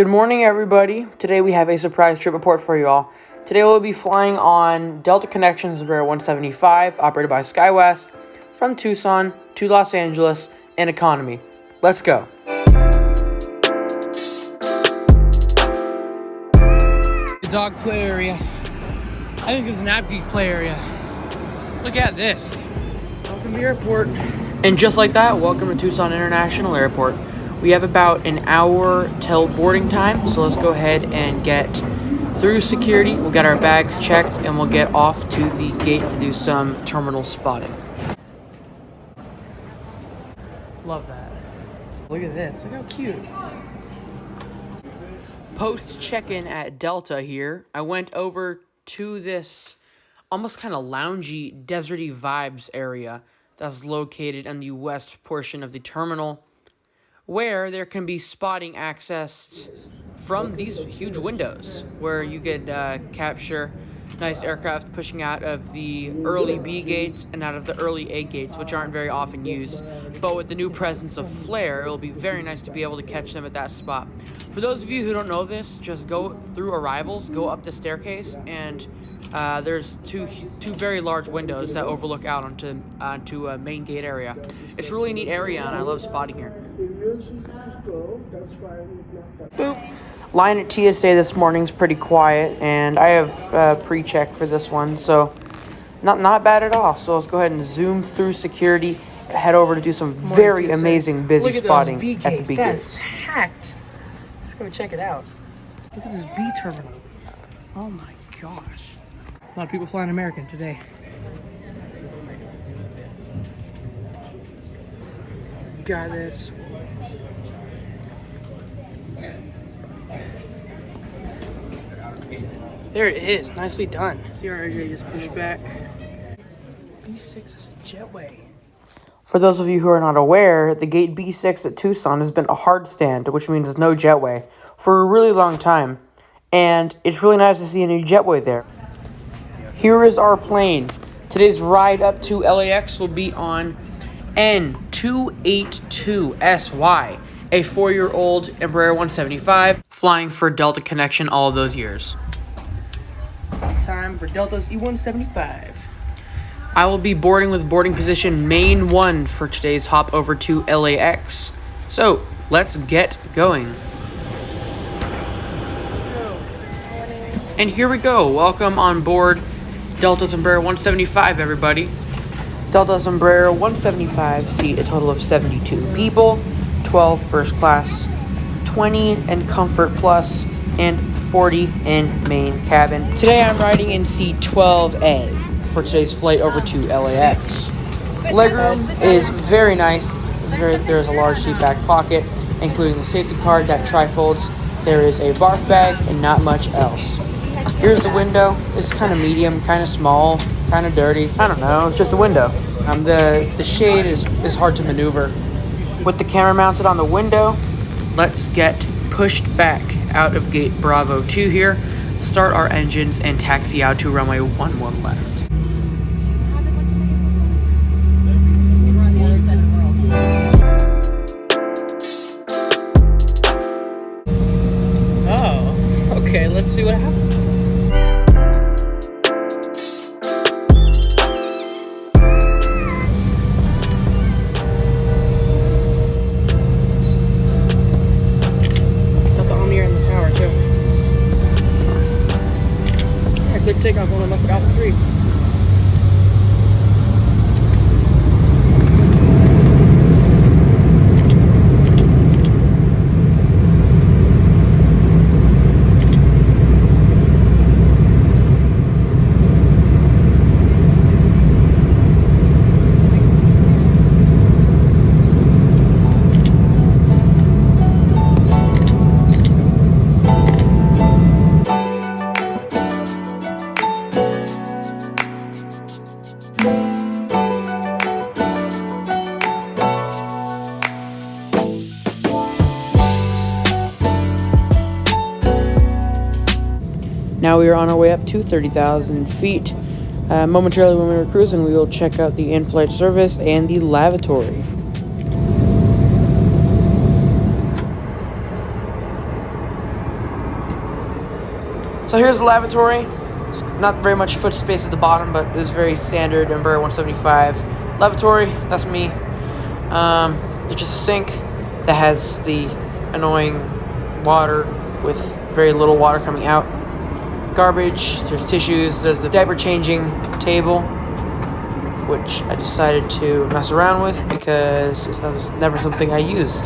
Good morning, everybody. Today we have a surprise trip report for you all. Today we'll be flying on Delta Connections Embraer 175, operated by SkyWest, from Tucson to Los Angeles in economy. Let's go. The dog play area. I think there's an Abgeek play area. Look at this. Welcome to the airport. And just like that, welcome to Tucson International Airport. We have about an hour till boarding time, so let's go ahead and get through security. We'll get our bags checked, and we'll get off to the gate to do some terminal spotting. Love that. Look at this. Look how cute. Post check-in at Delta here, I went over to this almost kind of loungy, deserty vibes area that's located in the west portion of the terminal, where there can be spotting accessed from these huge windows, where you could capture nice aircraft pushing out of the early B gates and out of the early A gates, which aren't very often used. But with the new presence of flare, it'll be very nice to be able to catch them at that spot. For those of you who don't know this, just go through arrivals, go up the staircase, and there's two very large windows that overlook out onto a main gate area. It's a really neat area, and I love spotting here. Boop. Line at TSA this morning's pretty quiet, and I have pre-check for this one, so not bad at all. So let's go ahead and zoom through security, head over to do some very amazing busy spotting at the B gates. Packed. Let's go check it out. Look at this B terminal. Oh my gosh. A lot of people flying American today. Got this. There it is. Nicely done. CRJ just pushed back. B6 is a jetway. For those of you who are not aware, the gate B6 at Tucson has been a hard stand, which means there's no jetway, for a really long time. And it's really nice to see a new jetway there. Here is our plane. Today's ride up to LAX will be on N282SY, a 4-year-old Embraer 175, flying for Delta Connection all of those years. Time for Delta's E175. I will be boarding with boarding position main 1 for today's hop over to LAX. So, let's get going. And here we go. Welcome on board Delta's Embraer 175, everybody. Delta's Embraer 175 seat a total of 72 people, 12 first class, 20 in Comfort Plus, and 40 in main cabin. Today I'm riding in seat 12A for today's flight over to LAX. Legroom is very nice. There's a large seat back pocket, including the safety card that trifolds. There is a barf bag and not much else. Here's the window. It's kind of medium, kind of small, kind of dirty. I don't know, it's just a window. The shade is hard to maneuver. With the camera mounted on the window, let's get pushed back out of gate Bravo 2 here, start our engines, and taxi out to runway 11 left. Oh, okay, let's see what happens. Good takeoff when I left it Alpha 3. Now we are on our way up to 30,000 feet. Momentarily when we were cruising, we will check out the in-flight service and the lavatory. So here's the lavatory. It's not very much foot space at the bottom, but it's very standard Embraer 175 lavatory. That's me. There's just a sink that has the annoying water with very little water coming out. Garbage, there's tissues, there's the diaper changing table, which I decided to mess around with because that was never something I used.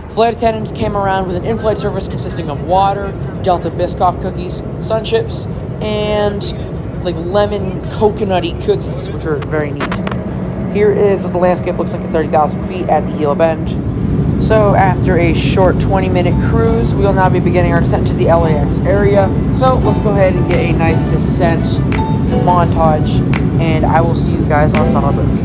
Flight attendants came around with an in-flight service consisting of water, Delta Biscoff cookies, sun chips, and like lemon coconutty cookies, which are very neat. Here is what the landscape looks like at 30,000 feet at the Gila Bend. So after a short 20-minute cruise, we will now be beginning our descent to the LAX area. So let's go ahead and get a nice descent montage, and I will see you guys on Funnel Bridge.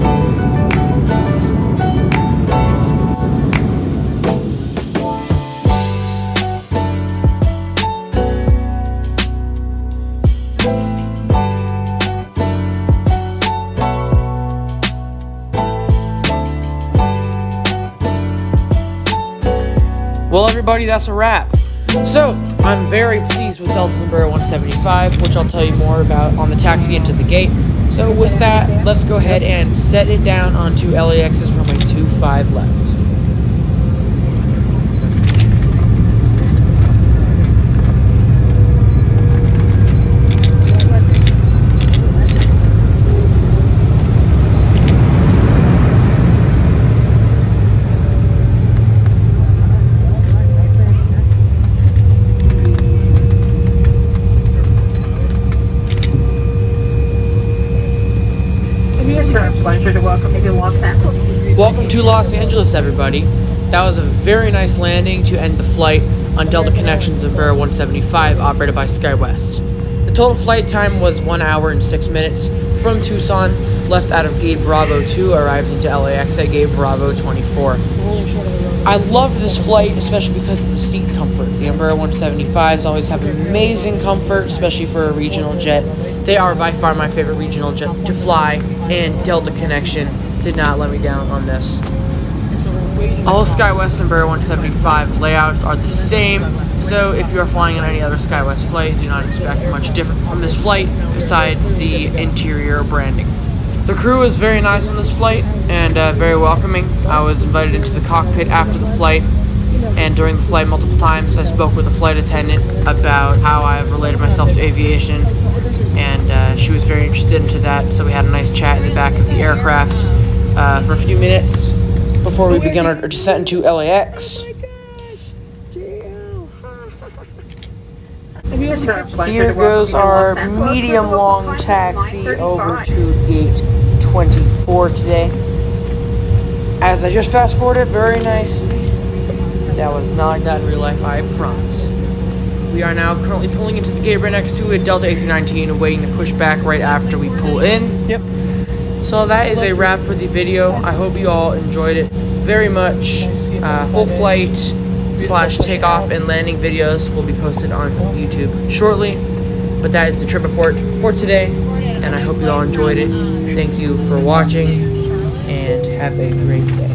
Well, everybody, that's a wrap. So, I'm very pleased with Delta's Embraer 175, which I'll tell you more about on the taxi into the gate. So, with that, let's go ahead and set it down onto LAX's runway 25 left. Welcome to Los Angeles, everybody. That was a very nice landing to end the flight on Delta Connections Embraer 175 operated by SkyWest. The total flight time was 1 hour and 6 minutes from Tucson, left out of gate Bravo 2, arrived into LAX at gate Bravo 24. I love this flight, especially because of the seat comfort. The Embraer 175s always have amazing comfort, especially for a regional jet. They are by far my favorite regional jet to fly, and Delta Connection did not let me down on this. All SkyWest Embraer 175 layouts are the same, so if you are flying on any other SkyWest flight, do not expect much different from this flight besides the interior branding. The crew was very nice on this flight and very welcoming. I was invited into the cockpit after the flight, and during the flight multiple times I spoke with the flight attendant about how I have related myself to aviation, and she was very interested into that, so we had a nice chat in the back of the aircraft for a few minutes before we began our descent into LAX. Here goes our medium-long taxi over to gate 24 today. As I just fast-forwarded very nicely. That was not like that in real life, I promise. We are now currently pulling into the gate right next to a Delta A319, waiting to push back right after we pull in. Yep. So that is a wrap for the video. I hope you all enjoyed it very much. Full flight / takeoff and landing videos will be posted on YouTube shortly. But that is the trip report for today, and I hope you all enjoyed it. Thank you for watching, and have a great day.